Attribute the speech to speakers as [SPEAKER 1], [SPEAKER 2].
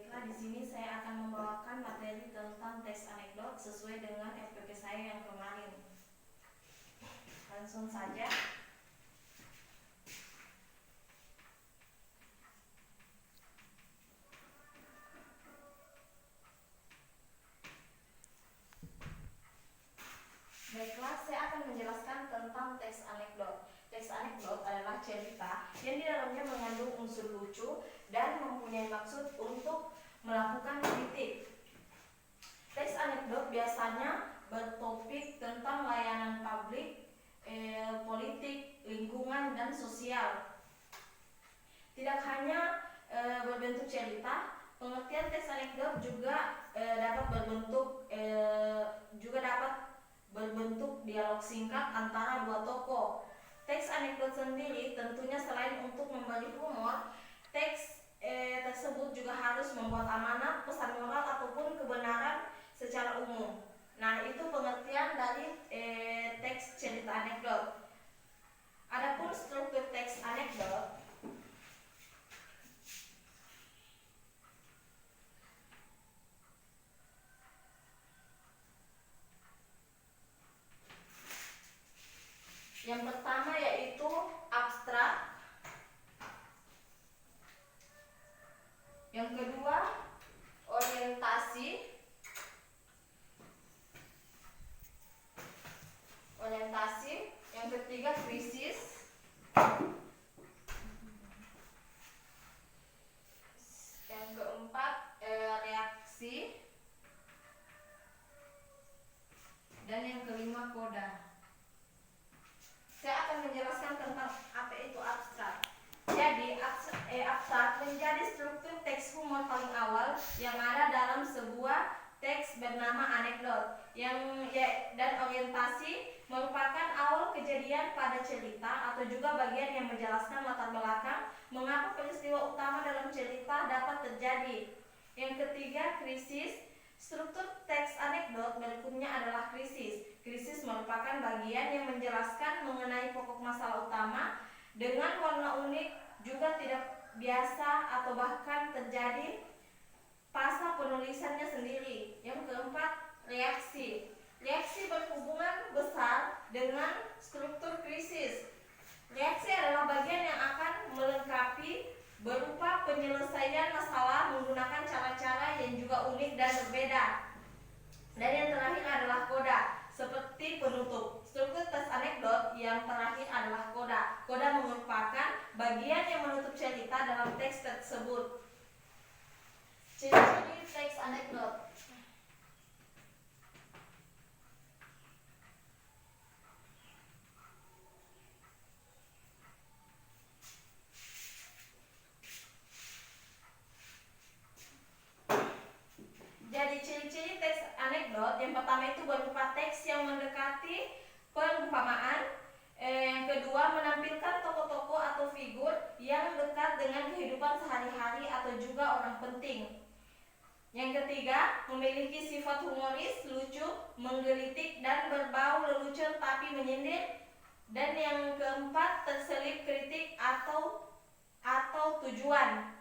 [SPEAKER 1] Baiklah, di sini saya akan membawakan materi tentang teks anekdot sesuai dengan FPP saya yang kemarin. Langsung saja. Baiklah, saya akan menjelaskan tentang teks anekdot. Teks anekdot adalah cerita yang di dalamnya mengandung unsur lucu dan mempunyai maksud untuk melakukan kritik. Teks anekdot biasanya bertopik tentang layanan publik, politik, lingkungan, dan sosial. Tidak hanya berbentuk cerita, pengertian teks anekdot juga dapat berbentuk dialog singkat antara dua tokoh. Teks anekdot sendiri tentunya selain untuk memberi humor, teks tersebut juga harus membuat amanat, pesan moral ataupun kebenaran secara umum. Nah, itu pengertian dari teks cerita anekdot. Adapun struktur teks anekdot, yang pertama yaitu abstrak, yang kedua orientasi, yang ketiga krisis, yang keempat reaksi, dan yang kelima koda. Saya akan menjelaskan tentang apa itu abstrak. Jadi abstrak menjadi struktur teks humor paling awal yang ada dalam sebuah teks bernama anekdot. Dan orientasi merupakan awal kejadian pada cerita atau juga bagian yang menjelaskan latar belakang mengapa peristiwa utama dalam cerita dapat terjadi. Yang ketiga krisis. Struktur teks anekdot berikutnya adalah krisis. Krisis merupakan bagian yang menjelaskan mengenai pokok masalah utama dengan warna unik, juga tidak biasa atau bahkan terjadi pasca penulisannya sendiri. Yang keempat, reaksi. Reaksi berhubungan besar dengan struktur krisis. Reaksi adalah bagian yang akan melengkapi berupa penyelesaian masalah menggunakan cara-cara yang juga unik dan berbeda. Dan yang terakhir adalah koda, seperti penutup. Struktur teks anekdot yang terakhir adalah koda. Koda merupakan bagian yang menutup cerita dalam teks tersebut. Ciri-ciri teks anekdot. Jadi ciri-ciri teks anekdot yang pertama itu berupa teks yang mendekati perumpamaan. Yang kedua, menampilkan tokoh-tokoh atau figur yang dekat dengan kehidupan sehari-hari atau juga orang penting. Yang ketiga, memiliki sifat humoris, lucu, menggelitik, dan berbau lelucon tapi menyindir. Dan yang keempat, terselip kritik atau tujuan.